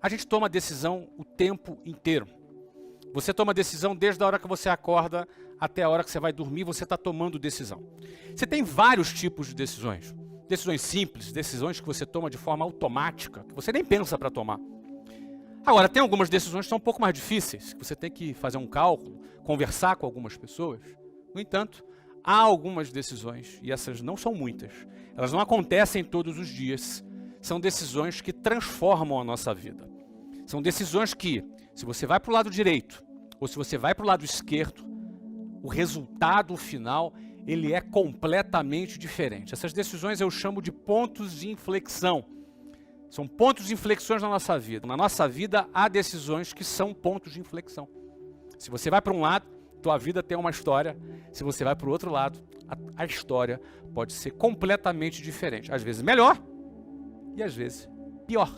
A gente toma decisão o tempo inteiro. Você toma decisão desde a hora que você acorda até a hora que você vai dormir, você está tomando decisão. Você tem vários tipos de decisões. Decisões simples, decisões que você toma de forma automática, que você nem pensa para tomar. Agora, tem algumas decisões que são um pouco mais difíceis, que você tem que fazer um cálculo, conversar com algumas pessoas. No entanto, há algumas decisões, e essas não são muitas, elas não acontecem todos os dias, são decisões que transformam a nossa vida. São decisões que, se você vai para o lado direito, ou se você vai para o lado esquerdo, o resultado final, ele é completamente diferente. Essas decisões eu chamo de pontos de inflexão. São pontos de inflexões na nossa vida. Na nossa vida, há decisões que são pontos de inflexão. Se você vai para um lado, tua vida tem uma história. Se você vai para o outro lado, a história pode ser completamente diferente. Às vezes melhor e às vezes pior.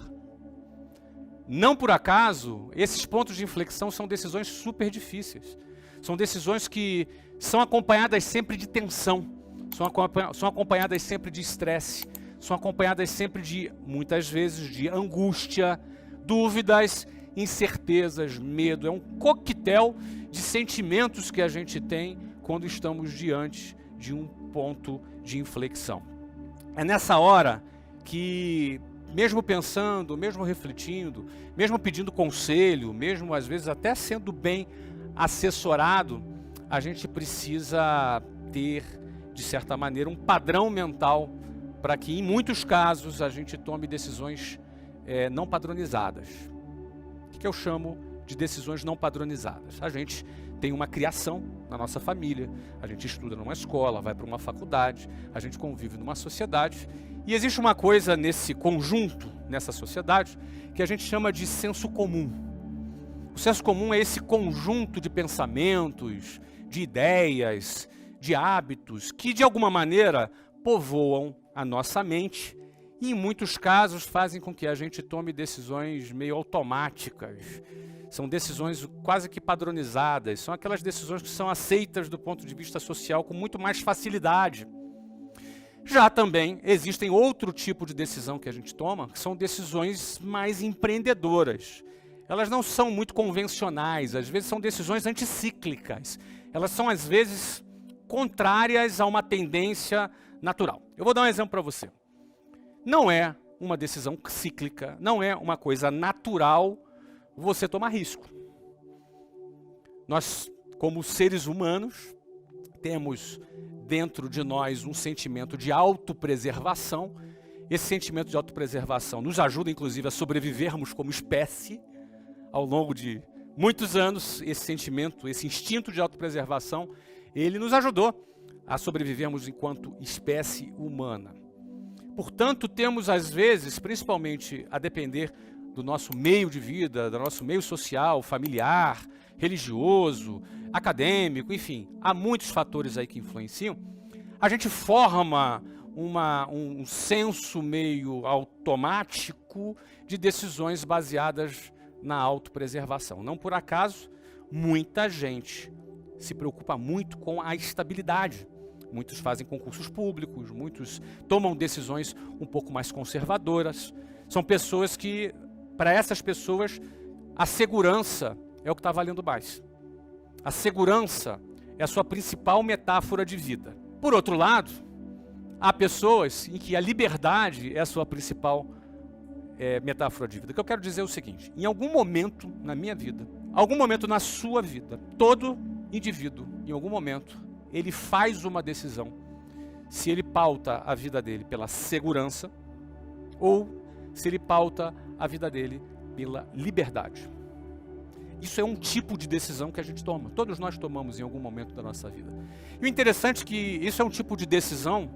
Não por acaso, esses pontos de inflexão são decisões super difíceis. São decisões que são acompanhadas sempre de tensão, são acompanhadas sempre de estresse, são acompanhadas sempre de, muitas vezes, de angústia, dúvidas, incertezas, medo. É um coquetel de sentimentos que a gente tem quando estamos diante de um ponto de inflexão. É nessa hora que, mesmo pensando, mesmo refletindo, mesmo pedindo conselho, mesmo às vezes até sendo bem assessorado, a gente precisa ter, de certa maneira, um padrão mental para que, em muitos casos, a gente tome decisões não padronizadas. O que eu chamo de decisões não padronizadas? A gente tem uma criação na nossa família, a gente estuda numa escola, vai para uma faculdade, a gente convive numa sociedade, e existe uma coisa nesse conjunto, nessa sociedade, que a gente chama de senso comum. O senso comum é esse conjunto de pensamentos, de ideias, de hábitos, que de alguma maneira povoam a nossa mente e em muitos casos fazem com que a gente tome decisões meio automáticas. São decisões quase que padronizadas, são aquelas decisões que são aceitas do ponto de vista social com muito mais facilidade. Já também existem outro tipo de decisão que a gente toma, que são decisões mais empreendedoras. Elas não são muito convencionais, às vezes são decisões anticíclicas. Elas são, às vezes, contrárias a uma tendência natural. Eu vou dar um exemplo para você. Não é uma decisão cíclica, não é uma coisa natural você tomar risco. Nós, como seres humanos, temos dentro de nós um sentimento de autopreservação. Esse sentimento de autopreservação nos ajuda, inclusive, a sobrevivermos como espécie. Ao longo de muitos anos, esse sentimento, esse instinto de autopreservação, ele nos ajudou a sobrevivermos enquanto espécie humana. Portanto, temos às vezes, principalmente a depender do nosso meio de vida, do nosso meio social, familiar, religioso, acadêmico, enfim, há muitos fatores aí que influenciam, a gente forma um senso meio automático de decisões baseadas na autopreservação. Não por acaso, muita gente se preocupa muito com a estabilidade. Muitos fazem concursos públicos, muitos tomam decisões um pouco mais conservadoras. São pessoas que, para essas pessoas, a segurança é o que está valendo mais. A segurança é a sua principal metáfora de vida. Por outro lado, há pessoas em que a liberdade é a sua principal metáfora de vida. O que eu quero dizer é o seguinte: em algum momento na minha vida, algum momento na sua vida, todo indivíduo, em algum momento, ele faz uma decisão se ele pauta a vida dele pela segurança ou se ele pauta a vida dele pela liberdade. Isso é um tipo de decisão que a gente toma. Todos nós tomamos em algum momento da nossa vida. E o interessante é que isso é um tipo de decisão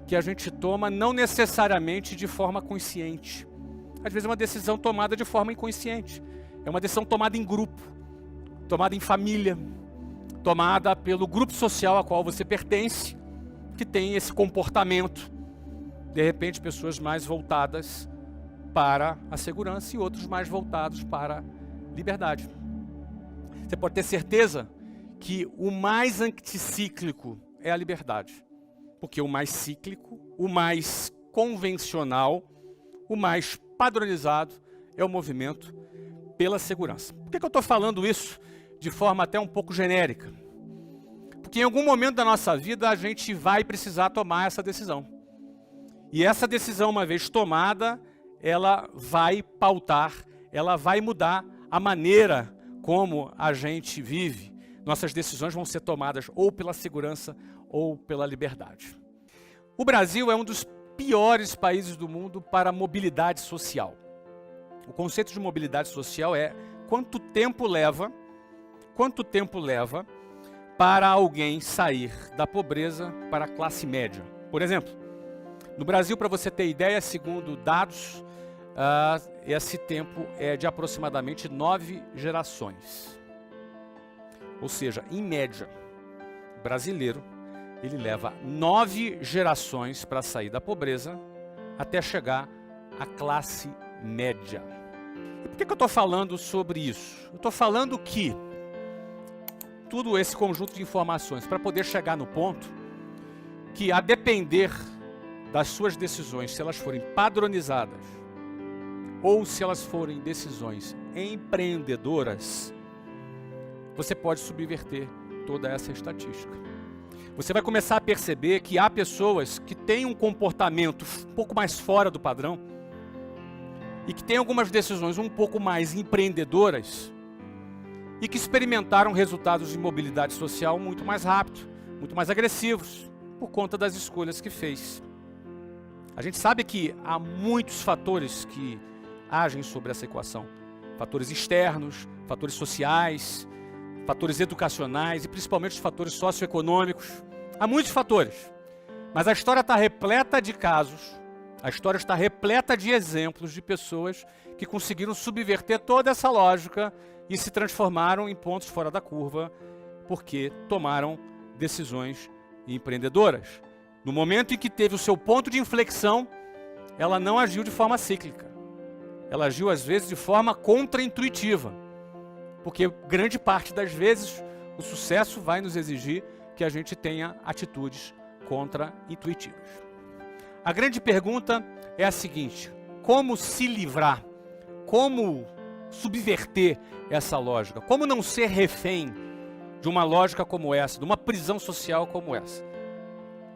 que a gente toma não necessariamente de forma consciente. Às vezes é uma decisão tomada de forma inconsciente. É uma decisão tomada em grupo, tomada em família, tomada pelo grupo social a qual você pertence, que tem esse comportamento. De repente, pessoas mais voltadas para a segurança e outros mais voltados para a liberdade. Você pode ter certeza que o mais anticíclico é a liberdade. Porque o mais cíclico, o mais convencional, o mais padronizado é o movimento pela segurança. Por que eu estou falando isso de forma até um pouco genérica? Porque em algum momento da nossa vida a gente vai precisar tomar essa decisão. E essa decisão, uma vez tomada, ela vai pautar, ela vai mudar a maneira como a gente vive. Nossas decisões vão ser tomadas ou pela segurança ou pela liberdade. O Brasil é um dos piores países do mundo para a mobilidade social. O conceito de mobilidade social é quanto tempo leva para alguém sair da pobreza para a classe média. Por exemplo, no Brasil, para você ter ideia, segundo dados, esse tempo é de aproximadamente 9 gerações. Ou seja, em média, o brasileiro ele leva 9 gerações para sair da pobreza até chegar à classe média. E por que eu estou falando sobre isso? Eu estou falando que todo esse conjunto de informações para poder chegar no ponto que, a depender das suas decisões, se elas forem padronizadas ou se elas forem decisões empreendedoras, você pode subverter toda essa estatística. Você vai começar a perceber que há pessoas que têm um comportamento um pouco mais fora do padrão e que têm algumas decisões um pouco mais empreendedoras e que experimentaram resultados de mobilidade social muito mais rápido, muito mais agressivos, por conta das escolhas que fez. A gente sabe que há muitos fatores que agem sobre essa equação. Fatores externos, fatores sociais, fatores educacionais e principalmente os fatores socioeconômicos. Há muitos fatores. Mas a história está repleta de casos, a história está repleta de exemplos de pessoas que conseguiram subverter toda essa lógica e se transformaram em pontos fora da curva porque tomaram decisões empreendedoras. No momento em que teve o seu ponto de inflexão, ela não agiu de forma cíclica. Ela agiu, às vezes, de forma contraintuitiva. Porque grande parte das vezes o sucesso vai nos exigir que a gente tenha atitudes contraintuitivas. A grande pergunta é a seguinte: como se livrar? Como subverter essa lógica? Como não ser refém de uma lógica como essa, de uma prisão social como essa?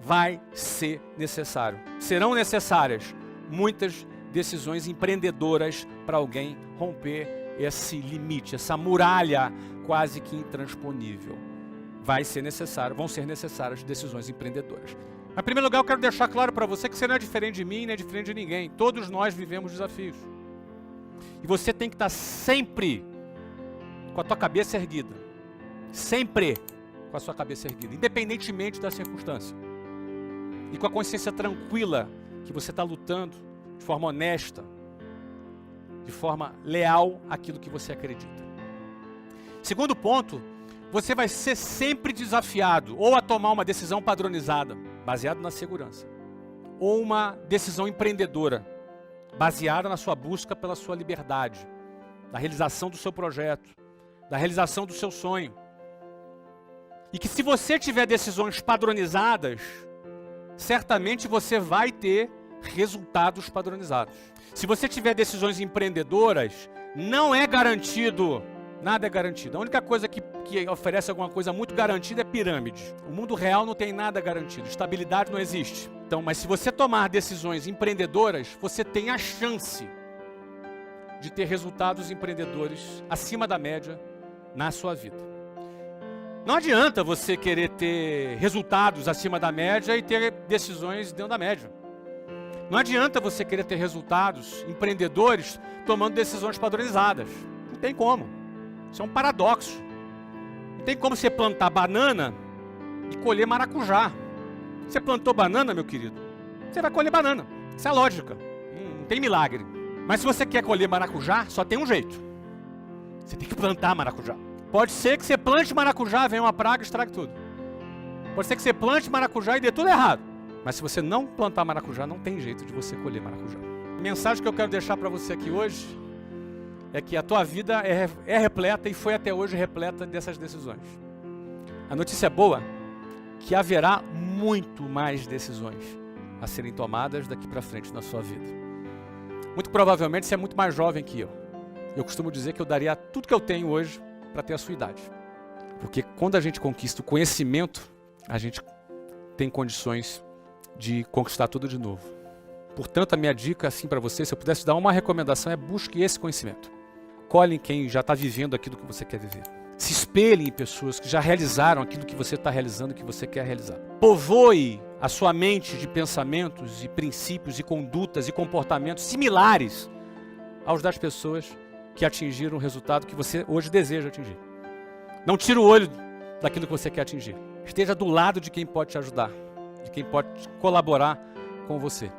Vai ser necessário. Serão necessárias muitas decisões empreendedoras para alguém romper esse limite, essa muralha quase que intransponível. Vão ser necessárias decisões empreendedoras. Em primeiro lugar, eu quero deixar claro para você que você não é diferente de mim, nem é diferente de ninguém. Todos nós vivemos desafios. E você tem que estar sempre com a tua cabeça erguida. Sempre com a sua cabeça erguida, independentemente da circunstância. E com a consciência tranquila que você está lutando de forma honesta, de forma leal àquilo que você acredita. Segundo ponto, você vai ser sempre desafiado ou a tomar uma decisão padronizada, baseada na segurança, ou uma decisão empreendedora, baseada na sua busca pela sua liberdade, da realização do seu projeto, da realização do seu sonho. E que se você tiver decisões padronizadas, certamente você vai ter resultados padronizados. Se você tiver decisões empreendedoras, não é garantido, nada é garantido. A única coisa que oferece alguma coisa muito garantida é pirâmide. O mundo real não tem nada garantido, estabilidade não existe. Então, mas se você tomar decisões empreendedoras, você tem a chance de ter resultados empreendedores acima da média na sua vida. Não adianta você querer ter resultados acima da média e ter decisões dentro da média. Não adianta você querer ter resultados empreendedores tomando decisões padronizadas. Não tem como. Isso é um paradoxo. Não tem como você plantar banana e colher maracujá. Você plantou banana, meu querido, você vai colher banana. Isso é lógica. Não tem milagre. Mas se você quer colher maracujá, só tem um jeito. Você tem que plantar maracujá. Pode ser que você plante maracujá, venha uma praga e estrague tudo. Pode ser que você plante maracujá e dê tudo errado. Mas se você não plantar maracujá, não tem jeito de você colher maracujá. A mensagem que eu quero deixar para você aqui hoje é que a tua vida é repleta e foi até hoje repleta dessas decisões. A notícia boa é que haverá muito mais decisões a serem tomadas daqui para frente na sua vida. Muito provavelmente você é muito mais jovem que eu. Eu costumo dizer que eu daria tudo que eu tenho hoje para ter a sua idade. Porque quando a gente conquista o conhecimento, a gente tem condições de conquistar tudo de novo. Portanto, a minha dica assim para você, se eu pudesse dar uma recomendação, é busque esse conhecimento. Colhe em quem já está vivendo aquilo que você quer viver. Se espelhe em pessoas que já realizaram aquilo que você está realizando e que você quer realizar. Povoe a sua mente de pensamentos e princípios e condutas e comportamentos similares aos das pessoas que atingiram o resultado que você hoje deseja atingir. Não tire o olho daquilo que você quer atingir. Esteja do lado de quem pode te ajudar, de quem pode colaborar com você.